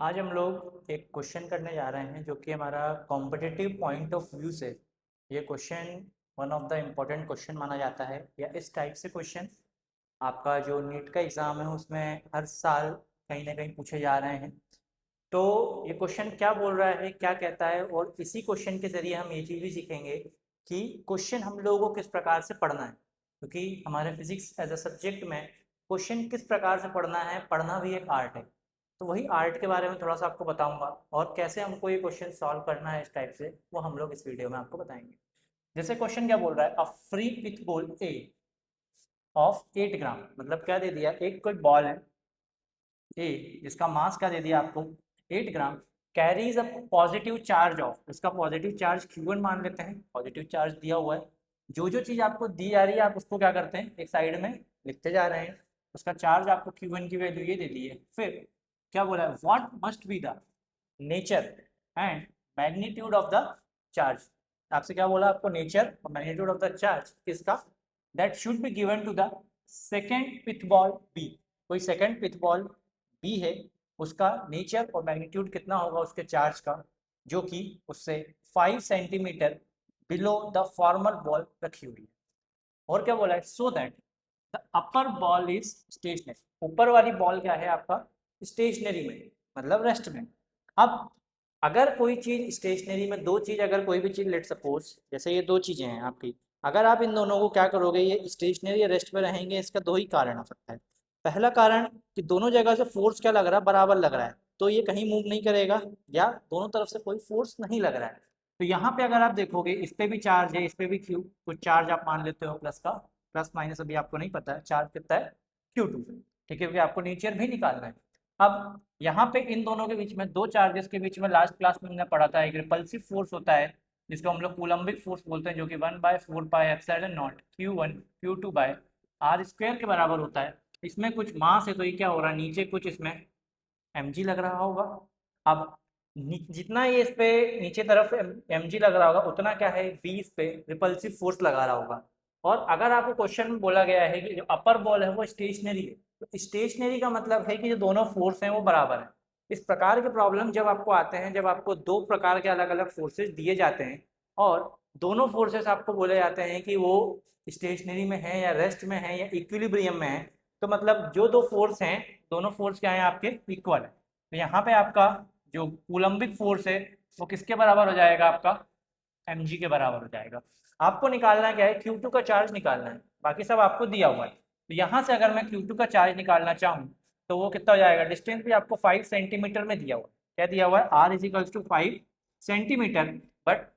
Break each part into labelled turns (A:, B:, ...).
A: आज हम लोग एक क्वेश्चन करने जा रहे हैं जो कि हमारा कॉम्पिटिटिव पॉइंट ऑफ व्यू से ये question one of the important question माना जाता है। या इस टाइप से क्वेश्चन आपका जो नीट का एग्ज़ाम है उसमें हर साल कहीं ना कहीं पूछे जा रहे हैं। तो ये क्वेश्चन क्या बोल रहा है, क्या कहता है, और इसी क्वेश्चन के ज़रिए हम ये चीज़ भी सीखेंगे कि क्वेश्चन हम लोगों को किस प्रकार से पढ़ना है, क्योंकि हमारे फिजिक्स एज अ सब्जेक्ट में क्वेश्चन किस प्रकार से पढ़ना है, पढ़ना भी एक आर्ट है। तो वही आर्ट के बारे में थोड़ा सा आपको बताऊंगा और कैसे हमको ये क्वेश्चन सॉल्व करना है इस टाइप से, वो हम लोग इस वीडियो में आपको बताएंगे। जैसे क्वेश्चन क्या बोल रहा है, a free pith ball A of 8 gram, मतलब क्या दे दिया, एक कोई बॉल है ए जिसका मास क्या दे दिया आपको 8 gram, carries a positive charge of, इसका पॉजिटिव चार्ज Q1 मान लेते हैं, पॉजिटिव चार्ज दिया हुआ है। जो जो चीज़ आपको दी जा रही है आप उसको क्या करते हैं, एक साइड में लिखते जा रहे हैं। उसका चार्ज आपको Q1 की वैल्यू ये दे दी है। फिर क्या बोला है, what must be the nature and magnitude of the charge. आपसे क्या बोला, आपको नेचर और मैग्नीट्यूड ऑफ द चार्ज किसका, that should be given to the second pith ball B. कोई सेकेंड पिथ बॉल बी है, उसका नेचर और मैग्नीट्यूड कितना होगा उसके चार्ज का, जो कि उससे 5 centimetre below the formal ball रखी हुई है। और क्या बोला है, so that the upper ball is stationary, ऊपर वाली बॉल क्या है आपका स्टेशनरी में, मतलब रेस्ट में। अब अगर कोई चीज स्टेशनरी में, दो चीज, अगर कोई भी चीज लेट सपोज जैसे ये दो चीजें हैं आपकी, अगर आप इन दोनों को क्या करोगे, ये स्टेशनरी या रेस्ट में रहेंगे, इसका दो ही कारण हो सकता है। पहला कारण कि दोनों जगह से फोर्स क्या लग रहा है, बराबर लग रहा है, तो ये कहीं मूव नहीं करेगा, या दोनों तरफ से कोई फोर्स नहीं लग रहा है। तो यहाँ पे अगर आप देखोगे इस पे भी चार्ज है, इस पे भी क्यू कुछ चार्ज आप मान लेते हो प्लस का, प्लस माइनस अभी आपको नहीं पता है चार्ज कितना है, Q2। ठीक है, क्योंकि आपको नेचर भी निकालना है। अब यहाँ पे इन दोनों के बीच में, दो चार्जेस के बीच में, लास्ट क्लास में हमने पढ़ा था एक रिपल्सिव फोर्स होता है जिसको हम लोग कूलम्बिक फोर्स बोलते हैं, जो कि 1/4πε0 Q1 Q2 bye are square के बराबर होता है। इसमें कुछ मास है तो ये क्या हो रहा है, नीचे कुछ इसमें mg लग रहा होगा। अब जितना ये इस पे नीचे तरफ mg लग रहा होगा, उतना क्या है, v इस पे रिपल्सिव फोर्स लगा रहा होगा। और अगर आपको क्वेश्चन में बोला गया है कि जो अपर बॉल है वो स्टेशनरी है, तो स्टेशनरी का मतलब है कि जो दोनों फोर्स हैं वो बराबर है। इस प्रकार के प्रॉब्लम जब आपको आते हैं, जब आपको दो प्रकार के अलग अलग फोर्सेस दिए जाते हैं और दोनों फोर्सेस आपको बोले जाते हैं कि वो स्टेशनरी में है या रेस्ट में है या इक्विलिब्रियम में है, तो मतलब जो दो फोर्स हैं, दोनों फोर्स क्या है आपके, इक्वल है। तो यहाँ पे आपका जो कूलम्बिक फोर्स है वो किसके बराबर हो जाएगा, आपका mg के बराबर हो जाएगा। आपको निकालना क्या है, Q2 का चार्ज निकालना है, बाकी सब आपको दिया हुआ है। तो यहाँ से अगर मैं Q2 का चार्ज निकालना चाहूँ तो वो कितना हो जाएगा, डिस्टेंस भी आपको 5 सेंटीमीटर में दिया हुआ है। क्या दिया हुआ है, r is equals to 5 centimetre. But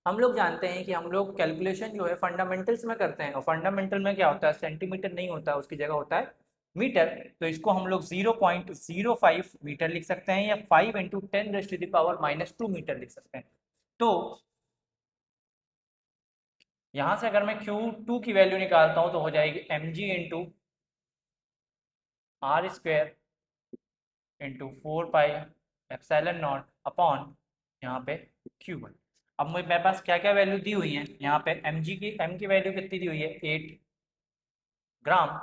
A: हम लोग जानते हैं कि हम लोग कैलकुलेशन जो है फंडामेंटल्स में करते हैं, और फंडामेंटल में क्या होता है, सेंटीमीटर नहीं होता है, उसकी जगह होता है मीटर। तो इसको हम लोग 0.05 मीटर लिख सकते हैं, या 5 × 10⁻⁻² मीटर लिख सकते हैं। तो यहाँ से अगर मैं Q2 की वैल्यू निकालता हूँ तो हो जाएगी mg into R square into 4πε0 upon यहाँ पे Q1। अब मेरे पास क्या क्या वैल्यू दी हुई है, यहाँ पे m की वैल्यू कितनी दी हुई है, 8 ग्राम।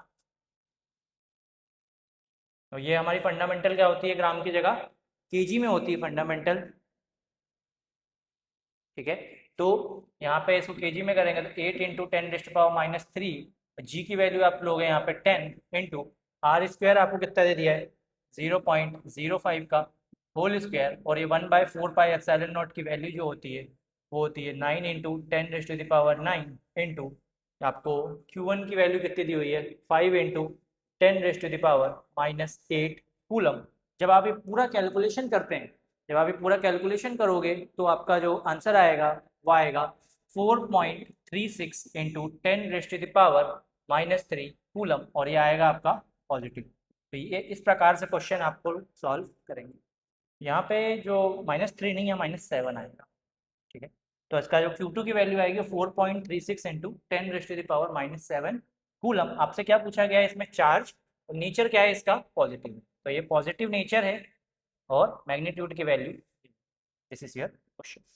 A: तो ये हमारी फंडामेंटल क्या होती है, ग्राम की जगह केजी में होती है फंडामेंटल। ठीक है, तो यहाँ पे इसको केजी में करेंगे तो 8 × 10⁻³ जी की वैल्यू आप लोगे यहाँ पे 10 इंटू आर स्क्वायर आपको कितना दे दिया है, 0.05 का होल स्क्वायर, और ये 1/4πε0 की वैल्यू जो होती है वो होती है 9 × 10⁻⁹ इंटू आपको Q1 की वैल्यू कितनी दी हुई है, 5 × 10⁻⁻8 कूलम। जब आप ये पूरा कैलकुलेशन करते हैं, जब आप ये पूरा कैलकुलेशन करोगे तो आपका जो आंसर आएगा वो आएगा 4.36 इंटू 10⁻³ कूलम, और ये आएगा आपका पॉजिटिव। तो ये इस प्रकार से क्वेश्चन आपको सॉल्व करेंगे। यहाँ पे जो -3 नहीं है, -7 आएगा। ठीक है, तो इसका जो Q2 की वैल्यू आएगी 4.36 इंटू 10⁻⁻7 कूलम। आपसे क्या पूछा गया है इसमें, चार्ज, और नेचर क्या है इसका, पॉजिटिव। तो ये पॉजिटिव नेचर है और मैग्नीट्यूड की value, this is your question.